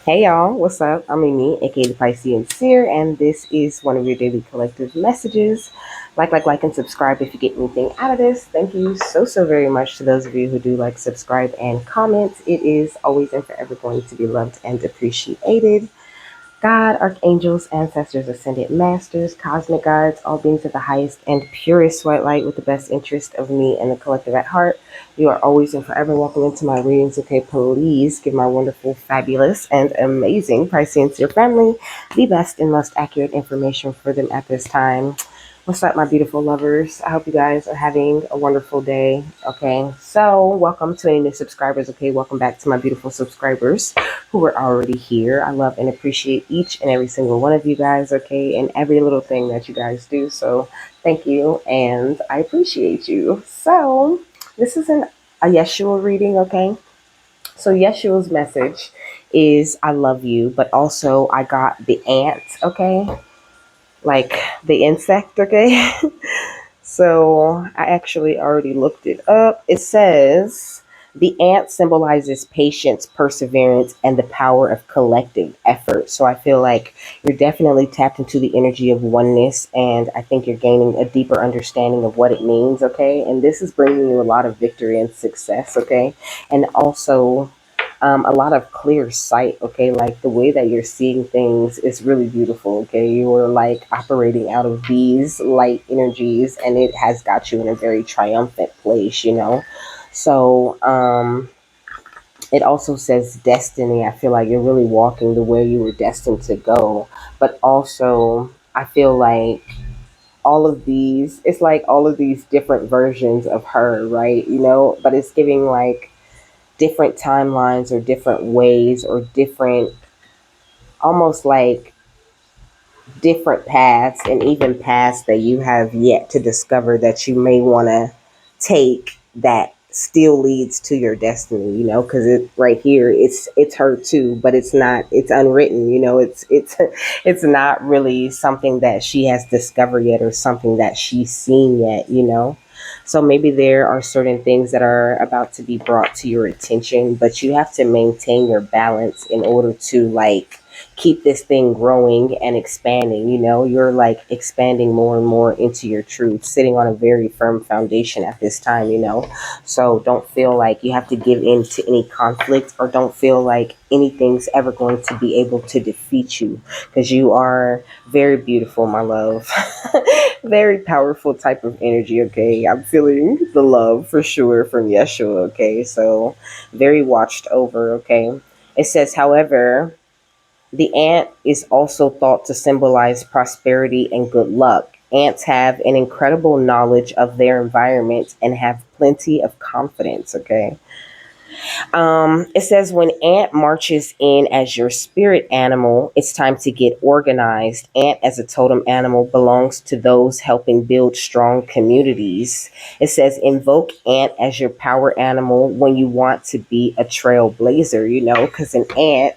Hey y'all, what's up? I'm Amy, aka the Piscean Seer, and this is one of your daily collective messages. Like, and subscribe if you get anything out of this. Thank you so very much to those of you who do like, subscribe, and comment. It is always and forever going to be loved and appreciated. God, archangels, ancestors, ascended masters, cosmic guides, all beings of the highest and purest white light with the best interest of me and the collective at heart. You are always and forever welcome into my readings. Okay, please give my wonderful, fabulous, and amazing Piscean Seer family the best and most accurate information for them at this time. What's up, my beautiful lovers? I hope you guys are having a wonderful day. Okay, so welcome to any new subscribers. Okay, welcome back to my beautiful subscribers who are already here. I love and appreciate each and every single one of you guys. Okay, and every little thing that you guys do. So thank you, and I appreciate you. So this is a Yeshua reading. Okay, so Yeshua's message is I love you, but also I got the ant. Okay, like the insect. Okay. So I actually already looked it up. It says the ant symbolizes patience, perseverance, and the power of collective effort. So I feel like you're definitely tapped into the energy of oneness, and I think you're gaining a deeper understanding of what it means. Okay. And this is bringing you a lot of victory and success. Okay. And also, a lot of clear sight. Okay, like the way that you're seeing things is really beautiful. Okay, you are like operating out of these light energies, and it has got you in a very triumphant place, you know. So it also says destiny. I feel like you're really walking the way you were destined to go, but also I feel like all of these, it's like all of these different versions of her, right? You know, but it's giving like different timelines or different ways or different, almost like different paths, and even paths that you have yet to discover that you may want to take that still leads to your destiny, you know, because it right here, it's her too, but it's unwritten, you know, it's not really something that she has discovered yet or something that she's seen yet, you know. So maybe there are certain things that are about to be brought to your attention, but you have to maintain your balance in order to like keep this thing growing and expanding. You know, you're like expanding more and more into your truth, sitting on a very firm foundation at this time, you know. So don't feel like you have to give in to any conflict, or don't feel like anything's ever going to be able to defeat you, because you are very beautiful, my love. Very powerful type of energy. Okay, I'm feeling the love for sure from Yeshua. Okay, so very watched over. Okay, it says, however, the ant is also thought to symbolize prosperity and good luck. Ants have an incredible knowledge of their environment and have plenty of confidence. Okay, it says when Ant marches in as your spirit animal, it's time to get organized. Ant as a totem animal belongs to those helping build strong communities. It says invoke Ant as your power animal when you want to be a trailblazer, you know, because an ant,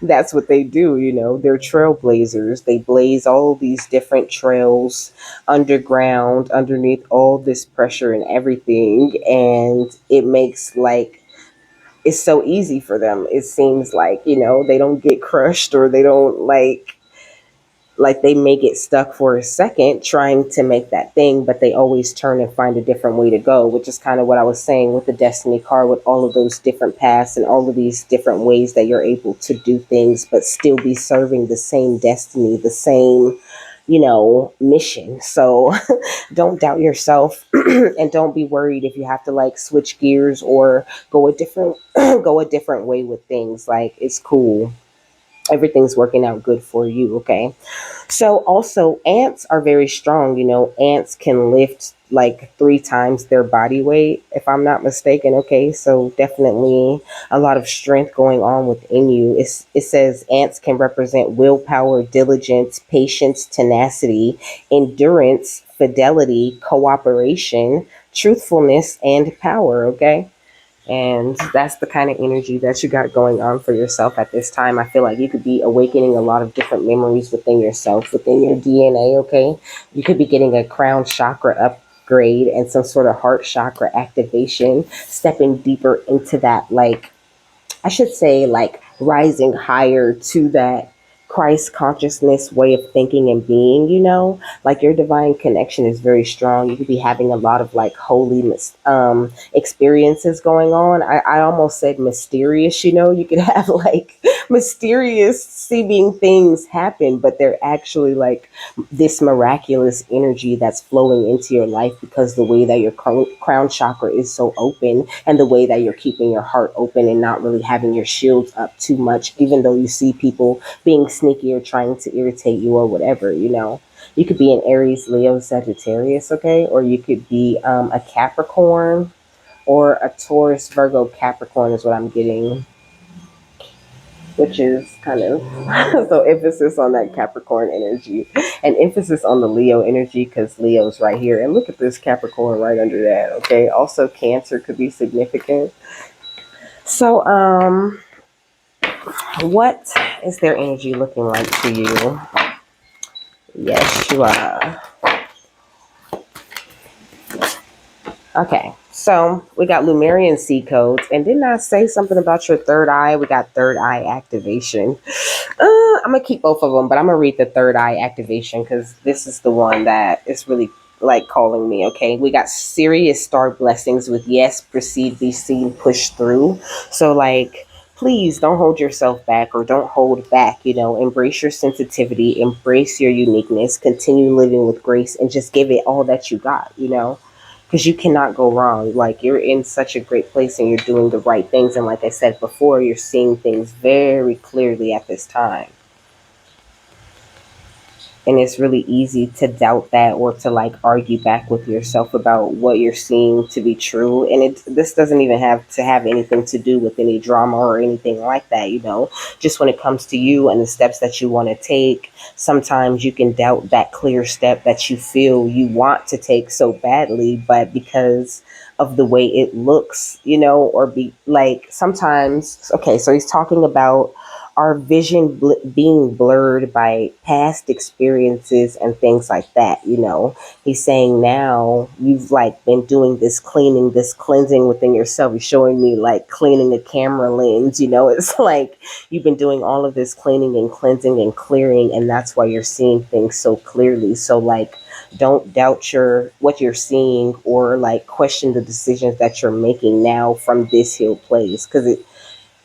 that's what they do, you know, they're trailblazers. They blaze all these different trails underground, underneath all this pressure and everything. And it makes like, it's so easy for them. It seems like, you know, they don't get crushed, or they don't like they may get stuck for a second trying to make that thing, but they always turn and find a different way to go, which is kind of what I was saying with the destiny card, with all of those different paths and all of these different ways that you're able to do things but still be serving the same destiny, the same, you know, mission. So don't doubt yourself and don't be worried if you have to like switch gears or go a different go a different way with things. Like, it's cool. Everything's working out good for you. Okay, so also ants are very strong. You know, ants can lift like 3 times their body weight, if I'm not mistaken. Okay, so definitely a lot of strength going on within you. It says ants can represent willpower, diligence, patience, tenacity, endurance, fidelity, cooperation, truthfulness, and power. Okay, and that's the kind of energy that you got going on for yourself at this time. I feel like you could be awakening a lot of different memories within yourself, within your DNA. Okay, you could be getting a crown chakra upgrade and some sort of heart chakra activation, stepping deeper into that, like, I should say, like rising higher to that Christ consciousness way of thinking and being, like your divine connection is very strong. You could be having a lot of like holy experiences going on. I almost said mysterious, you could have like mysterious seeming things happen, but they're actually like this miraculous energy that's flowing into your life because the way that your crown chakra is so open, and the way that you're keeping your heart open and not really having your shields up too much, even though you see people being sneaky or trying to irritate you or whatever. You could be an Aries, Leo, Sagittarius, okay, or you could be a Capricorn or a Taurus, Virgo, Capricorn is what I'm getting, which is kind of so emphasis on that Capricorn energy and emphasis on the Leo energy because Leo's right here. And look at this Capricorn right under that. Okay. Also, Cancer could be significant. So, what is their energy looking like to you? Yeshua. Okay, so we got Lemurian seed codes, and didn't I say something about your third eye? We got third eye activation. I'm gonna keep both of them, but I'm gonna read the third eye activation because this is the one that is really like calling me. Okay, we got serious star blessings with yes, proceed, be seen, push through. So like, please don't hold yourself back or don't hold back. Embrace your sensitivity, embrace your uniqueness, continue living with grace, and just give it all that you got. Because you cannot go wrong. Like, you're in such a great place and you're doing the right things. And like I said before, you're seeing things very clearly at this time. And it's really easy to doubt that or to like argue back with yourself about what you're seeing to be true. And this doesn't even have to have anything to do with any drama or anything like that. Just when it comes to you and the steps that you want to take, sometimes you can doubt that clear step that you feel you want to take so badly, but because of the way it looks, or be like sometimes. Okay, so he's talking about our vision being blurred by past experiences and things like that. He's saying now you've like been doing this cleaning, this cleansing within yourself. He's showing me like cleaning a camera lens. It's like you've been doing all of this cleaning and cleansing and clearing, and that's why you're seeing things so clearly. So like, don't doubt what you're seeing or like question the decisions that you're making now from this healed place, because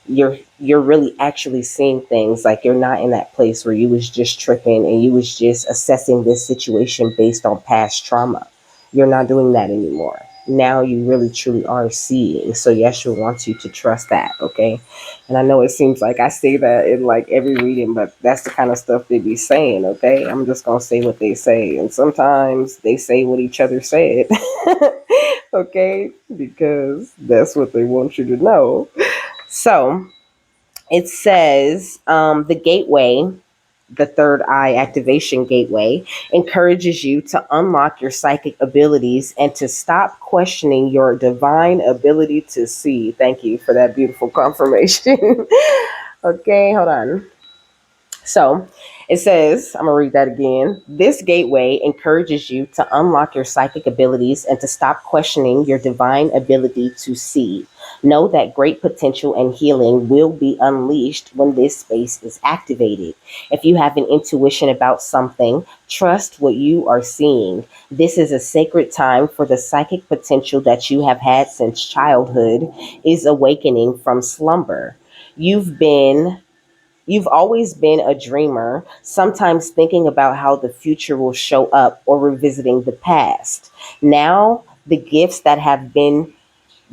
you're really actually seeing things. Like, you're not in that place where you was just tripping and you was just assessing this situation based on past trauma. You're not doing that anymore. Now you really truly are seeing. So Yeshua wants you to trust that, okay? And I know it seems like I say that in like every reading, but that's the kind of stuff they be saying, okay? I'm just gonna say what they say. And sometimes they say what each other said. Okay? Because that's what they want you to know. So it says the gateway, the third eye activation gateway, encourages you to unlock your psychic abilities and to stop questioning your divine ability to see. Thank you for that beautiful confirmation. Okay, hold on. So it says, I'm going to read that again. This gateway encourages you to unlock your psychic abilities and to stop questioning your divine ability to see. Know that great potential and healing will be unleashed when this space is activated. If you have an intuition about something, trust what you are seeing. This is a sacred time for the psychic potential that you have had since childhood is awakening from slumber. You've always been a dreamer, sometimes thinking about how the future will show up or revisiting the past. Now, the gifts that have been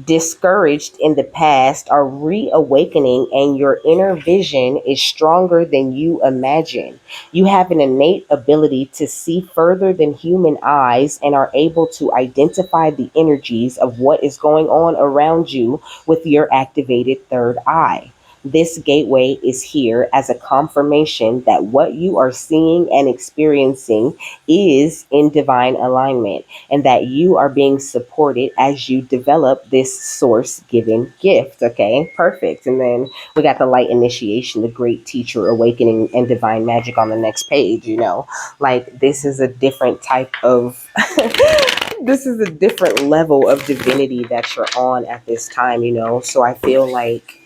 discouraged in the past are reawakening, and your inner vision is stronger than you imagine. You have an innate ability to see further than human eyes and are able to identify the energies of what is going on around you with your activated third eye. This gateway is here as a confirmation that what you are seeing and experiencing is in divine alignment, and that you are being supported as you develop this source given gift. Okay, perfect. And then we got the light initiation, the great teacher awakening, and divine magic on the next page. Like, this is a different type of this is a different level of divinity that you're on at this time. So I feel like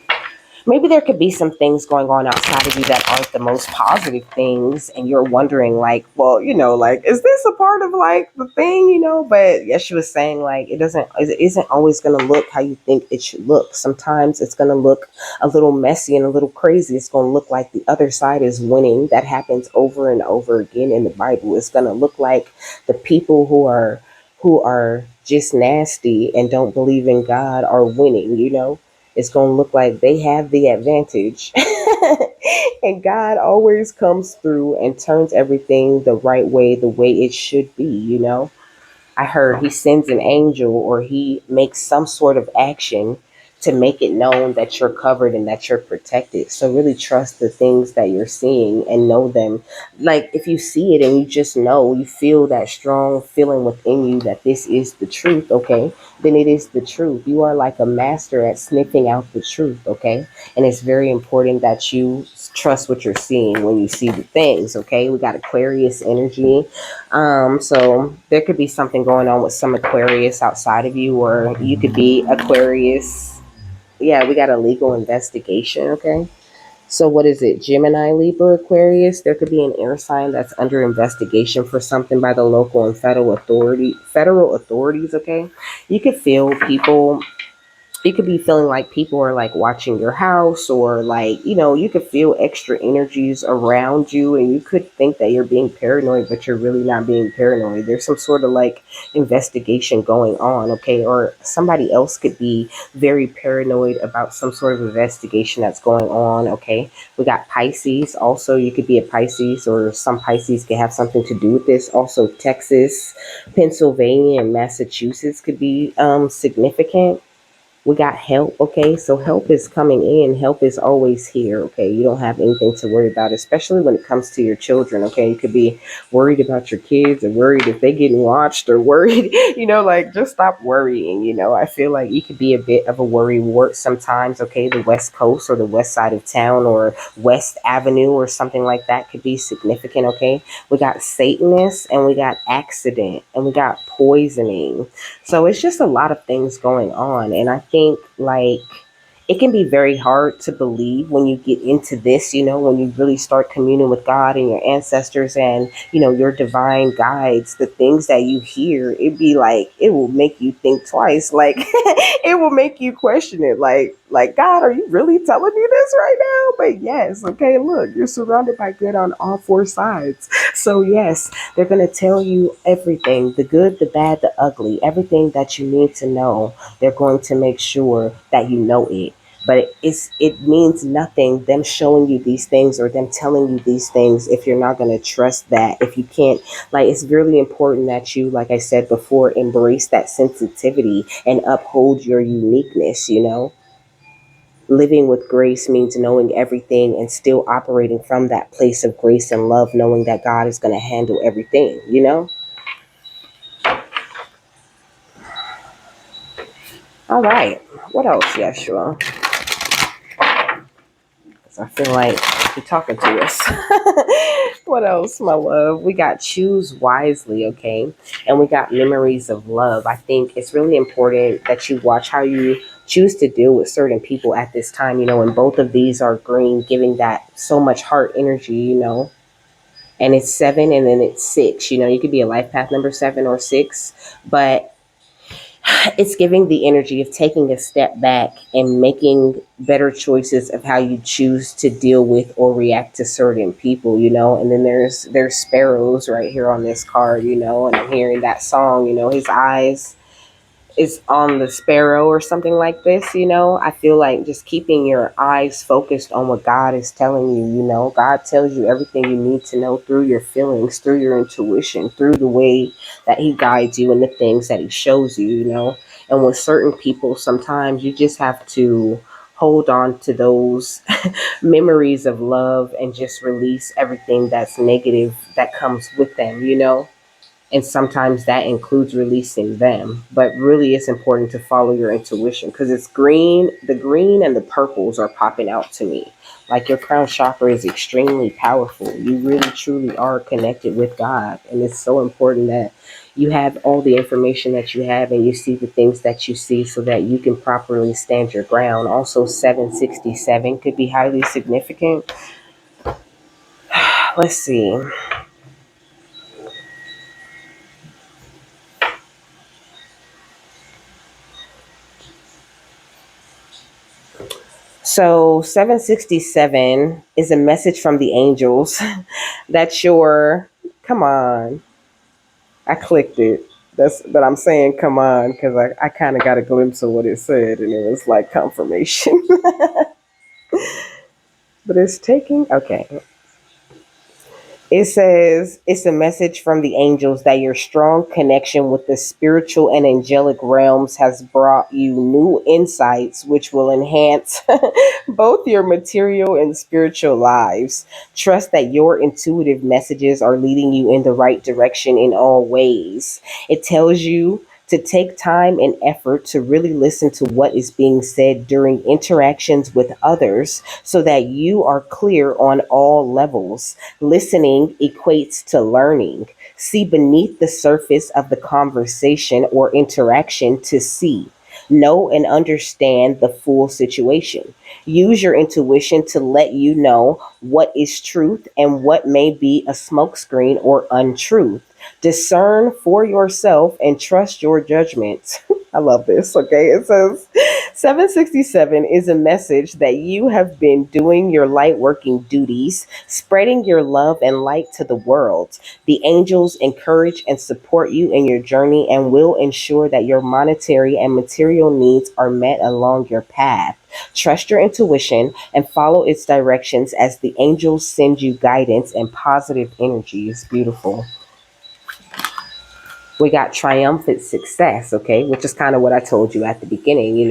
Maybe there could be some things going on outside of you that aren't the most positive things, and you're wondering, like, well, like, is this a part of like the thing, But Yeshua was saying, like, it isn't always going to look how you think it should look. Sometimes it's going to look a little messy and a little crazy. It's going to look like the other side is winning. That happens over and over again in the Bible. It's going to look like the people who are just nasty and don't believe in God are winning. It's going to look like they have the advantage. And God always comes through and turns everything the right way, the way it should be. I heard he sends an angel or he makes some sort of action to make it known that you're covered and that you're protected. So really trust the things that you're seeing and know them. Like if you see it and you just know, you feel that strong feeling within you that this is the truth, okay? Then it is the truth. You are like a master at sniffing out the truth, okay? And it's very important that you trust what you're seeing when you see the things, okay? We got Aquarius energy. So there could be something going on with some Aquarius outside of you, or you could be Aquarius. Yeah, we got a legal investigation, okay? So what is it? Gemini, Libra, Aquarius? There could be an air sign that's under investigation for something by the local and federal authorities, okay? You could feel people you could be feeling like people are like watching your house, or like you could feel extra energies around you, and you could think that you're being paranoid, but you're really not being paranoid. There's some sort of like investigation going on, okay? Or somebody else could be very paranoid about some sort of investigation that's going on, okay? We got Pisces. Also, you could be a Pisces, or some Pisces could have something to do with this. Also, Texas, Pennsylvania, and Massachusetts could be significant. We got help, okay? So help is coming in. Help is always here, okay? You don't have anything to worry about, especially when it comes to your children, okay? You could be worried about your kids, or worried if they getting watched, or worried, like just stop worrying. I feel like you could be a bit of a worry wart sometimes, okay? The West Coast or the west side of town or West Avenue or something like that could be significant, okay? We got Satanists, and we got accident, and we got poisoning. So it's just a lot of things going on. And I think like it can be very hard to believe when you get into this, when you really start communing with God and your ancestors and, your divine guides, the things that you hear, it will make you think twice. Like it will make you question it. Like, God, are you really telling me this right now? But yes, okay, look, you're surrounded by good on all four sides. So yes, they're going to tell you everything, the good, the bad, the ugly, everything that you need to know. They're going to make sure that you know it. But it means nothing, them showing you these things or them telling you these things, if you're not going to trust that. If you can't, like, it's really important that you, like I said before, embrace that sensitivity and uphold your uniqueness. Living with grace means knowing everything and still operating from that place of grace and love, knowing that God is going to handle everything. All right. What else, Yeshua? 'Cause I feel like you're talking to us. What else, my love? We got choose wisely, okay? And we got memories of love. I think it's really important that you watch how you choose to deal with certain people at this time, and both of these are green, giving that so much heart energy. And it's 7 and then it's 6. You could be a life path number 7 or 6, but it's giving the energy of taking a step back and making better choices of how you choose to deal with or react to certain people. And then there's sparrows right here on this card, and I'm hearing that song, his eyes is on the sparrow or something like this. I feel like just keeping your eyes focused on what God is telling you. God tells you everything you need to know through your feelings, through your intuition, through the way that he guides you and the things that he shows you. And with certain people, sometimes you just have to hold on to those memories of love and just release everything that's negative that comes with them. And sometimes that includes releasing them, but really it's important to follow your intuition, because it's green. The green and the purples are popping out to me. Like your crown chakra is extremely powerful. You really truly are connected with God, and it's so important that You have all the information that you have, and you see the things that you see so that you can properly stand your ground. Also, 767 could be highly significant. Let's see. So 767 is a message from the angels that you're, come on, I clicked it. But I'm saying come on because I kind of got a glimpse of what it said, and it was like confirmation. But it's taking, okay. It says it's a message from the angels that your strong connection with the spiritual and angelic realms has brought you new insights, which will enhance both your material and spiritual lives. Trust that your intuitive messages are leading you in the right direction in all ways. It tells you to take time and effort to really listen to what is being said during interactions with others so that you are clear on all levels. Listening equates to learning. See beneath the surface of the conversation or interaction to see, know, and understand the full situation. Use your intuition to let you know what is truth and what may be a smokescreen or untruth. Discern for yourself and trust your judgments. I love this. Okay. It says 767 is a message that you have been doing your light working duties, spreading your love and light to the world. The angels encourage and support you in your journey and will ensure that your monetary and material needs are met along your path. Trust your intuition and follow its directions as the angels send you guidance and positive energy. It's beautiful. We got triumphant success, okay, which is kind of what I told you at the beginning.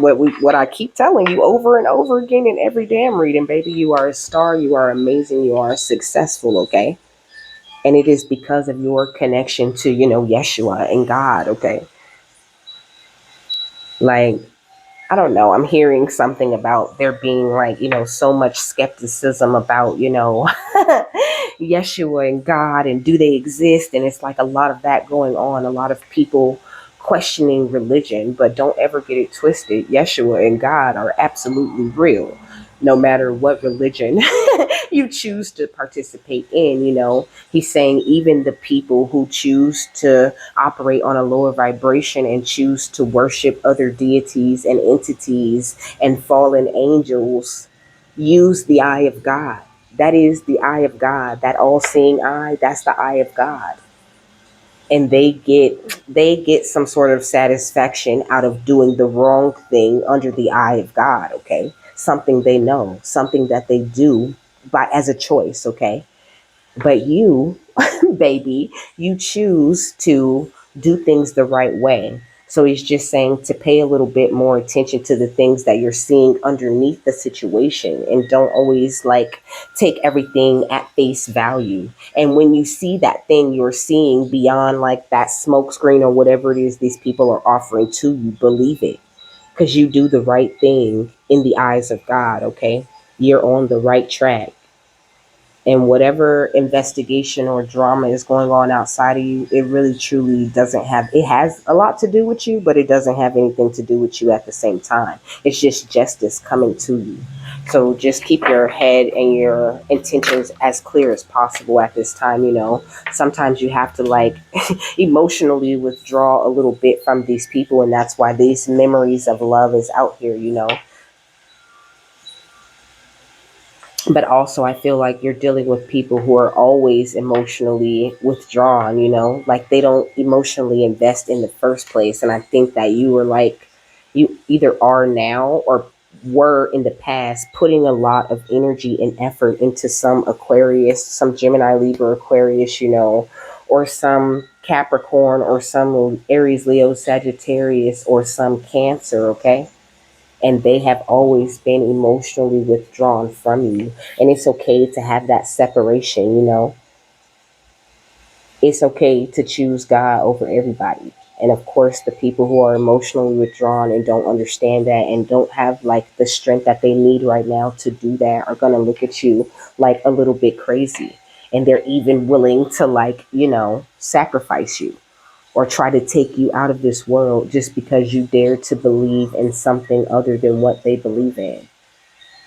What I keep telling you over and over again in every damn reading, baby. You are a star. You are amazing. You are successful, okay, and it is because of your connection to Yeshua and God, okay. Like, I don't know. I'm hearing something about there being like, so much skepticism about, Yeshua and God and do they exist? And it's like a lot of that going on. A lot of people questioning religion, but don't ever get it twisted. Yeshua and God are absolutely real, no matter what religion you choose to participate in. He's saying even the people who choose to operate on a lower vibration and choose to worship other deities and entities and fallen angels use the eye of God. That is the eye of God. That all-seeing eye, that's the eye of God. And they get some sort of satisfaction out of doing the wrong thing under the eye of God, okay? Something they know, something that they do by as a choice, okay? But you, baby, you choose to do things the right way. So he's just saying to pay a little bit more attention to the things that you're seeing underneath the situation and don't always like take everything at face value. And when you see that thing you're seeing beyond like that smoke screen or whatever it is these people are offering to you, believe it because you do the right thing in the eyes of God, okay? You're on the right track, and whatever investigation or drama is going on outside of you, it really truly doesn't have, it has a lot to do with you, but it doesn't have anything to do with you at the same time. It's just justice coming to you. So just keep your head and your intentions as clear as possible at this time. Sometimes you have to like emotionally withdraw a little bit from these people, and that's why these memories of love is out here. But also I feel like you're dealing with people who are always emotionally withdrawn, like they don't emotionally invest in the first place. And I think that you were like, you either are now or were in the past putting a lot of energy and effort into some Aquarius, some Gemini, Libra, Aquarius, or some Capricorn or some Aries, Leo, Sagittarius, or some Cancer, okay? And they have always been emotionally withdrawn from you. And it's okay to have that separation. It's okay to choose God over everybody. And of course, the people who are emotionally withdrawn and don't understand that and don't have like the strength that they need right now to do that are going to look at you like a little bit crazy. And they're even willing to like, sacrifice you. or try to take you out of this world just because you dare to believe in something other than what they believe in.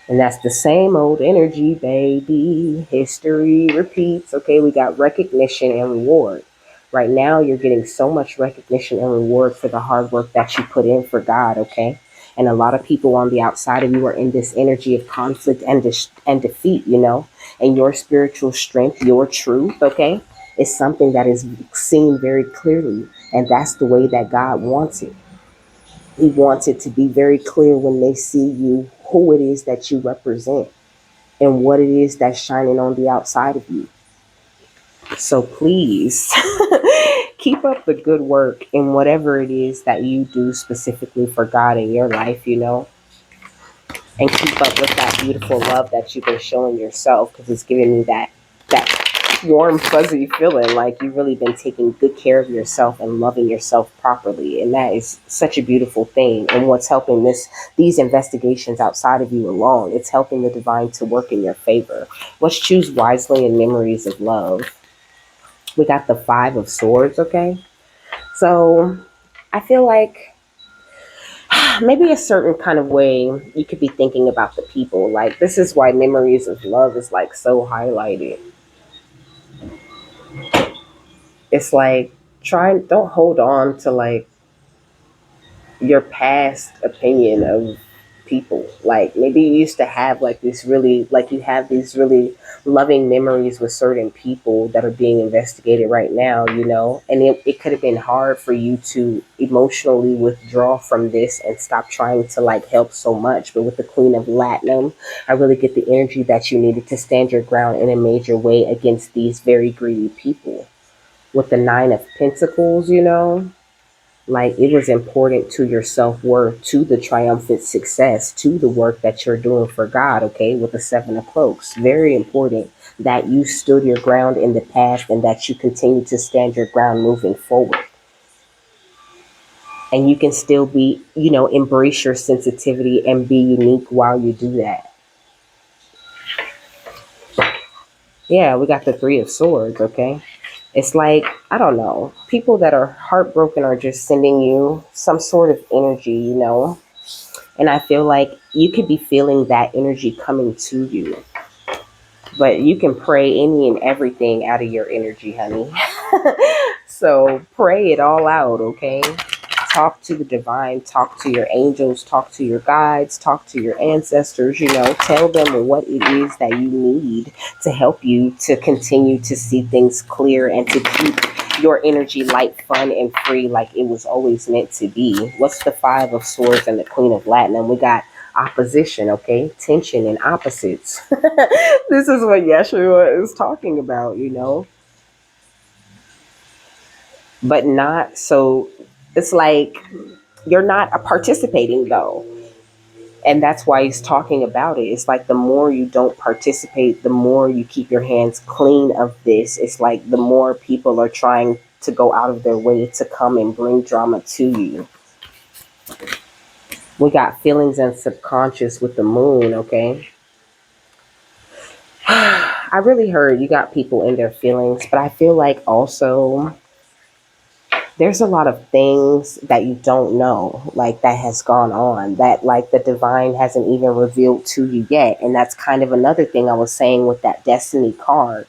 And that's the same old energy, baby. History repeats. Okay, we got recognition and reward. Right now, you're getting so much recognition and reward for the hard work that you put in for God, okay? And a lot of people on the outside of you are in this energy of conflict and defeat, and your spiritual strength, your truth, okay, is something that is seen very clearly. And that's the way that God wants it. He wants it to be very clear when they see you, who it is that you represent and what it is that's shining on the outside of you. So please keep up the good work in whatever it is that you do specifically for God in your life, and keep up with that beautiful love that you've been showing yourself, because it's giving me that warm fuzzy feeling like you've really been taking good care of yourself and loving yourself properly, and that is such a beautiful thing. And what's helping these investigations outside of you along, it's helping the divine to work in your favor. Let's choose wisely in memories of love. We got the 5 of Swords. Okay, so I feel like maybe a certain kind of way you could be thinking about the people. Like, this is why memories of love is like so highlighted. It's like, don't hold on to like your past opinion of people. Like, maybe you used to have like this really, like you have these really loving memories with certain people that are being investigated right now, and it could have been hard for you to emotionally withdraw from this and stop trying to like help so much. But with the Queen of Latinum, I really get the energy that you needed to stand your ground in a major way against these very greedy people. With the 9 of Pentacles, like, it was important to your self-worth, to the triumphant success, to the work that you're doing for God, okay? With the 7 of Cloaks, very important that you stood your ground in the past and that you continue to stand your ground moving forward. And you can still be, embrace your sensitivity and be unique while you do that. Yeah, we got the 3 of Swords, okay? It's like, I don't know, people that are heartbroken are just sending you some sort of energy. And I feel like you could be feeling that energy coming to you. But you can pray any and everything out of your energy, honey. So pray it all out, okay? Talk to the divine, talk to your angels, talk to your guides, talk to your ancestors, tell them what it is that you need to help you to continue to see things clear and to keep your energy light, fun, and free like it was always meant to be. What's the 5 of Swords and the Queen of Latinum? We got opposition, okay? Tension and opposites. This is what Yeshua is talking about. But not so, it's like you're not participating though. And that's why he's talking about it. It's like the more you don't participate, the more you keep your hands clean of this. It's like the more people are trying to go out of their way to come and bring drama to you. We got feelings and subconscious with the moon, okay? I really heard you got people in their feelings, but I feel like also there's a lot of things that you don't know, like that has gone on, that like the divine hasn't even revealed to you yet. And that's kind of another thing I was saying with that destiny card.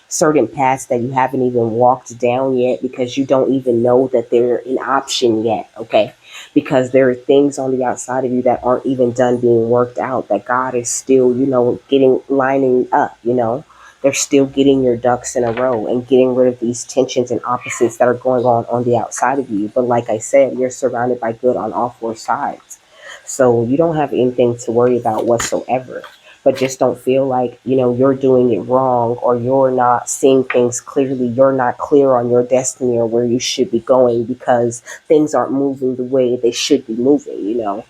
Certain paths that you haven't even walked down yet because you don't even know that they're an option yet, okay? Because there are things on the outside of you that aren't even done being worked out, that God is still, getting lining up. They're still getting your ducks in a row and getting rid of these tensions and opposites that are going on the outside of you. But like I said, you're surrounded by good on all 4 sides. So you don't have anything to worry about whatsoever. But just don't feel like, you're doing it wrong, or you're not seeing things clearly. You're not clear on your destiny or where you should be going because things aren't moving the way they should be moving.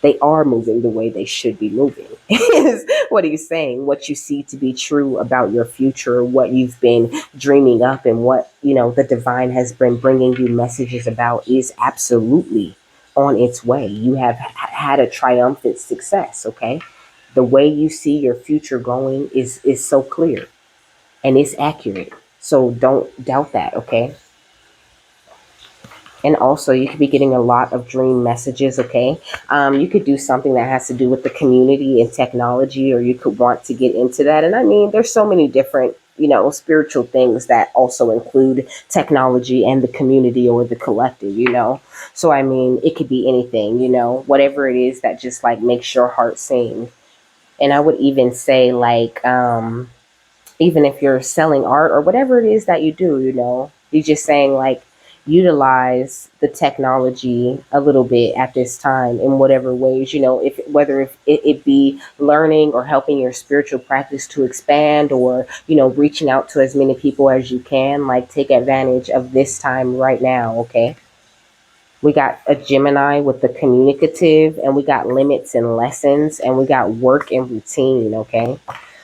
They are moving the way they should be moving. Is what he's saying. What you see to be true about your future, what you've been dreaming up, and what the divine has been bringing you messages about is absolutely on its way. You have had a triumphant success. Okay, the way you see your future going is so clear and it's accurate. So don't doubt that. Okay. And also, you could be getting a lot of dream messages, okay? You could do something that has to do with the community and technology, or you could want to get into that. And I mean, there's so many different, spiritual things that also include technology and the community or the collective, So, I mean, it could be anything, whatever it is that just like makes your heart sing. And I would even say, like, even if you're selling art or whatever it is that you do, you're just saying like utilize the technology a little bit at this time in whatever ways, if whether if it be learning or helping your spiritual practice to expand, or reaching out to as many people as you can, like take advantage of this time right now, okay? We got a Gemini with the communicative, and we got limits and lessons, and we got work and routine, okay?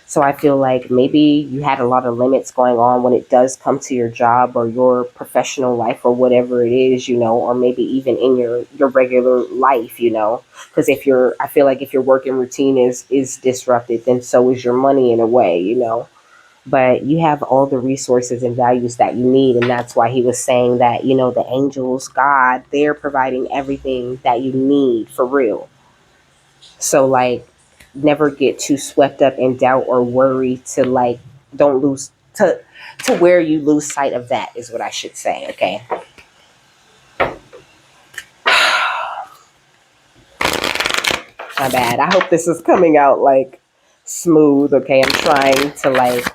So I feel like maybe you had a lot of limits going on when it does come to your job or your professional life or whatever it is, or maybe even in your regular life, because I feel like if your working routine is disrupted, then so is your money in a way, but you have all the resources and values that you need. And that's why he was saying that, the angels, God, they're providing everything that you need for real. So like, never get too swept up in doubt or worry to like, don't lose to where you lose sight of that, is what I should say. Okay. My bad. I hope this is coming out like smooth. Okay. I'm trying to like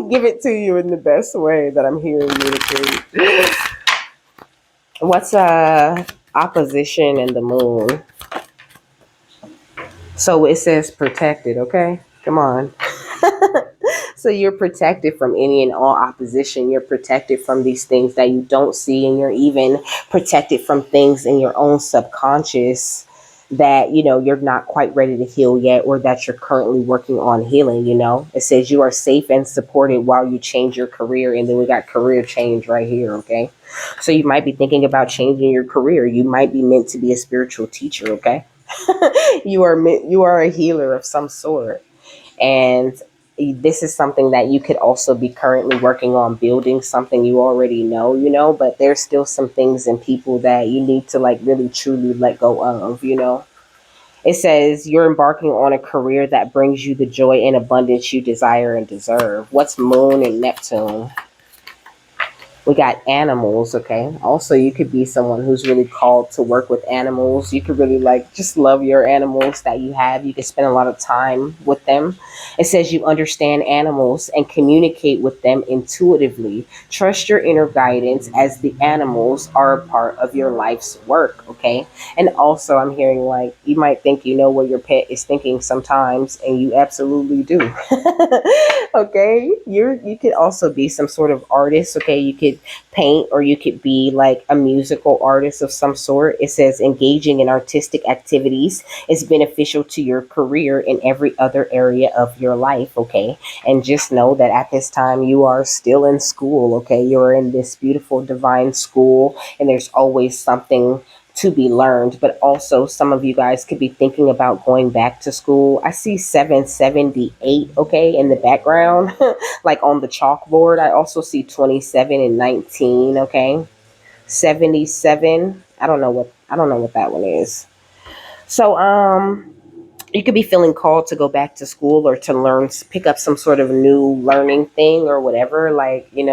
give it to you in the best way that I'm hearing you to. What's opposition in the moon? So it says protected, okay? Come on. So you're protected from any and all opposition. You're protected from these things that you don't see, and you're even protected from things in your own subconscious that, you're not quite ready to heal yet, or that you're currently working on healing, It says you are safe and supported while you change your career, and then we got career change right here, okay? So you might be thinking about changing your career. You might be meant to be a spiritual teacher, okay? You are a healer of some sort, and this is something that you could also be currently working on building, something you already know, but there's still some things and people that you need to like really truly let go of, It says you're embarking on a career that brings you the joy and abundance you desire and deserve. What's moon and Neptune? We got animals, okay? Also, you could be someone who's really called to work with animals. You could really like just love your animals that you have. You can spend a lot of time with them. It says you understand animals and communicate with them intuitively. Trust your inner guidance as the animals are a part of your life's work, okay? And also, I'm hearing like you might think you know what your pet is thinking sometimes, and you absolutely do. Okay, you could also be some sort of artist. Okay, you could paint, or you could be like a musical artist of some sort. It says engaging in artistic activities is beneficial to your career in every other area of your life. Okay, and just know that at this time you are still in school. Okay, you're in this beautiful divine school, and there's always something to be learned. But also, some of you guys could be thinking about going back to school. I see 778, okay, in the background, like on the chalkboard. I also see 27 and 19, okay. 77. I don't know what that one is. So you could be feeling called to go back to school, or to learn, pick up some sort of new learning thing or whatever. Like, when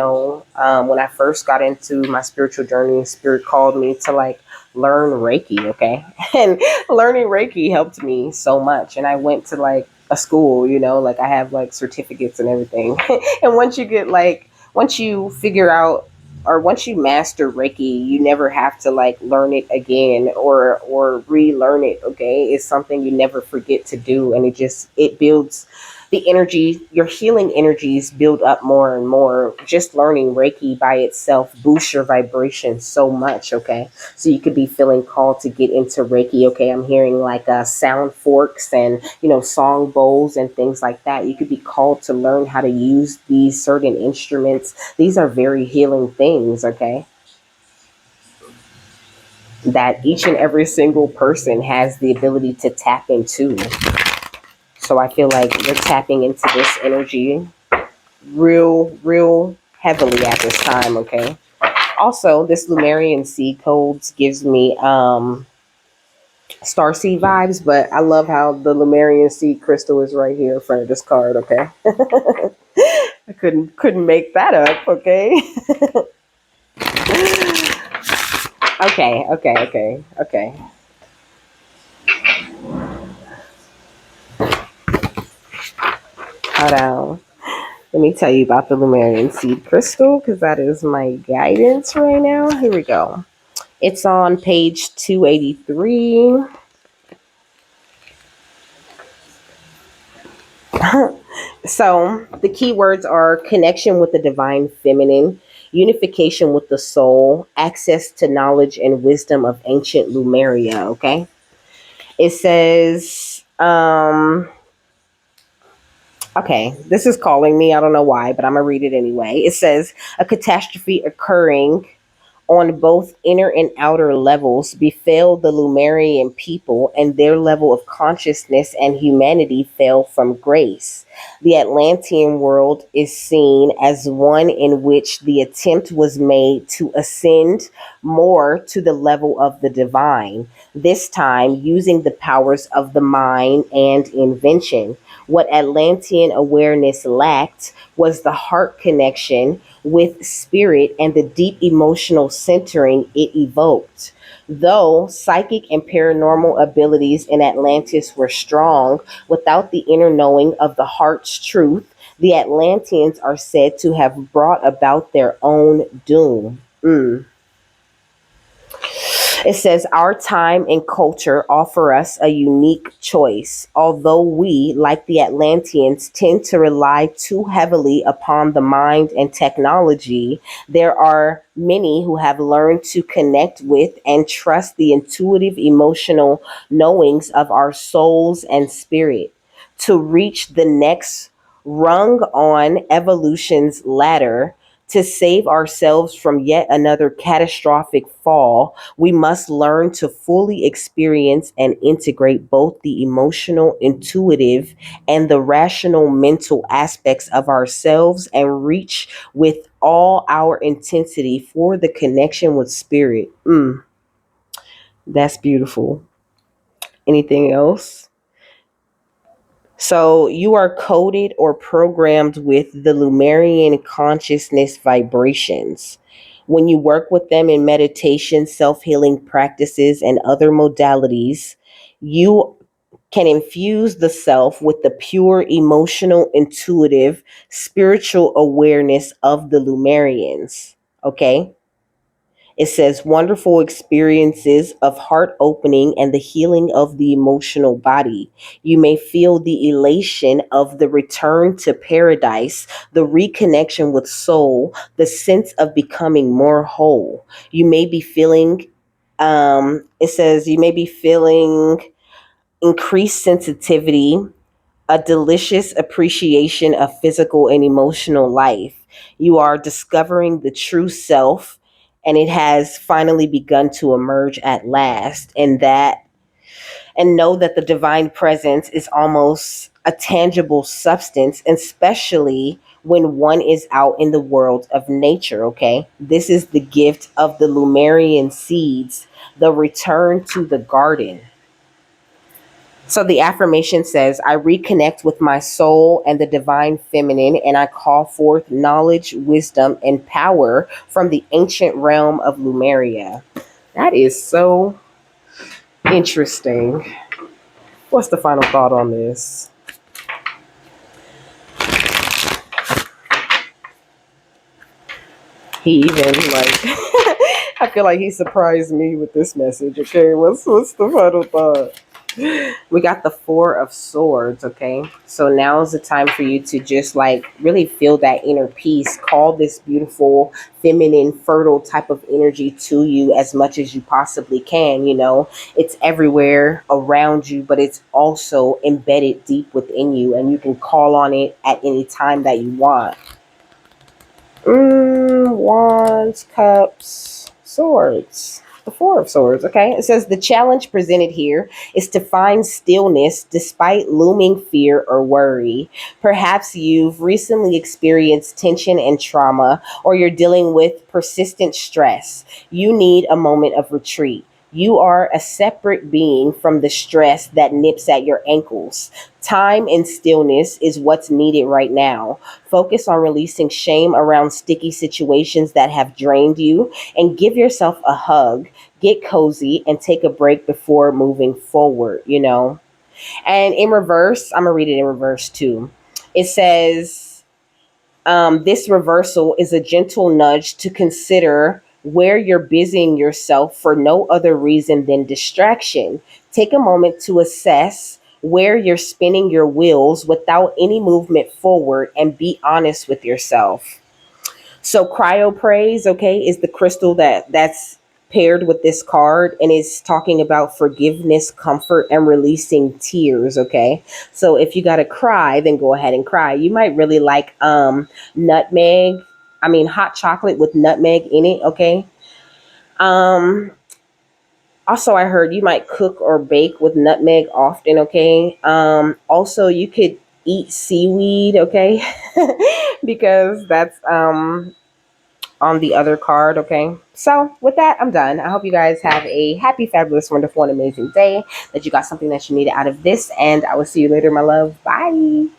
I first got into my spiritual journey, Spirit called me to like learn Reiki, okay? And learning Reiki helped me so much. And I went to like a school, like I have like certificates and everything. And once you figure out, or once you master Reiki, you never have to like learn it again, or relearn it. Okay, it's something you never forget to do, and it builds the energy. Your healing energies build up more and more. Just learning Reiki by itself boosts your vibration so much. Okay, so you could be feeling called to get into Reiki. Okay, I'm hearing like sound forks and song bowls and things like that. You could be called to learn how to use these certain instruments. These are very healing things, okay? That each and every single person has the ability to tap into. So I feel like you're tapping into this energy real heavily at this time, okay? Also, this Lumerian seed codes gives me starseed vibes, but I love how the Lumerian seed crystal is right here in front of this card. Okay, I couldn't make that up. Okay, okay. Hold on. Let me tell you about the Lumerian seed crystal because that is my guidance right now. Here we go. It's on page 283. So the keywords are connection with the divine feminine, unification with the soul, access to knowledge and wisdom of ancient Lemuria. Okay. It says, okay, this is calling me. I don't know why, but I'm going to read it anyway. It says, a catastrophe occurring on both inner and outer levels befell the Lemurian people, and their level of consciousness and humanity fell from grace. The Atlantean world is seen as one in which the attempt was made to ascend more to the level of the divine, this time using the powers of the mind and invention. What Atlantean awareness lacked was the heart connection with spirit and the deep emotional centering it evoked. Though psychic and paranormal abilities in Atlantis were strong, without the inner knowing of the heart's truth, the Atlanteans are said to have brought about their own doom. It says, our time and culture offer us a unique choice. Although we, like the Atlanteans, tend to rely too heavily upon the mind and technology, there are many who have learned to connect with and trust the intuitive emotional knowings of our souls and spirit. To reach the next rung on evolution's ladder, to save ourselves from yet another catastrophic fall, we must learn to fully experience and integrate both the emotional, intuitive, and the rational mental aspects of ourselves and reach with all our intensity for the connection with spirit. That's beautiful. Anything else? So you are coded or programmed with the Lemurian consciousness vibrations. When you work with them in meditation, self healing practices, and other modalities, you can infuse the self with the pure emotional, intuitive, spiritual awareness of the Lemurians. Okay? It says wonderful experiences of heart opening and the healing of the emotional body. You may feel the elation of the return to paradise, the reconnection with soul, the sense of becoming more whole. You may be feeling, it says, you may be feeling increased sensitivity, a delicious appreciation of physical and emotional life. You are discovering the true self, and it has finally begun to emerge at last. And know that the divine presence is almost a tangible substance, especially when one is out in the world of nature. Okay, this is the gift of the Lemurian seeds, the return to the garden. So the affirmation says, I reconnect with my soul and the divine feminine, and I call forth knowledge, wisdom, and power from the ancient realm of Lemuria. That is so interesting. What's the final thought on this? He even like I feel like he surprised me with this message. Okay, what's the final thought? We got the Four of Swords. Okay, so now is the time for you to just like really feel that inner peace. Call this beautiful, feminine, fertile type of energy to you as much as you possibly can. You know, it's everywhere around you, but it's also embedded deep within you, and you can call on it at any time that you want. Wands, cups, swords. The Four of Swords, okay? It says the challenge presented here is to find stillness despite looming fear or worry. Perhaps you've recently experienced tension and trauma, or you're dealing with persistent stress. You need a moment of retreat. You are a separate being from the stress that nips at your ankles. Time and stillness is what's needed right now. Focus on releasing shame around sticky situations that have drained you, and give yourself a hug. Get cozy and take a break before moving forward. And in reverse, I'm going to read it in reverse too. It says, this reversal is a gentle nudge to consider where you're busying yourself for no other reason than distraction. Take a moment to assess where you're spinning your wheels without any movement forward, and be honest with yourself. So cryo praise, okay, is the crystal that's paired with this card, and it's talking about forgiveness, comfort, and releasing tears, okay? So if you got to cry, then go ahead and cry. You might really like nutmeg, I mean hot chocolate with nutmeg in it, okay? Um Also, I heard you might cook or bake with nutmeg often, okay? Also, you could eat seaweed, okay? Because that's on the other card. Okay. So with that, I'm done. I hope you guys have a happy, fabulous, wonderful, and amazing day. That you got something that you needed out of this. And I will see you later, my love. Bye.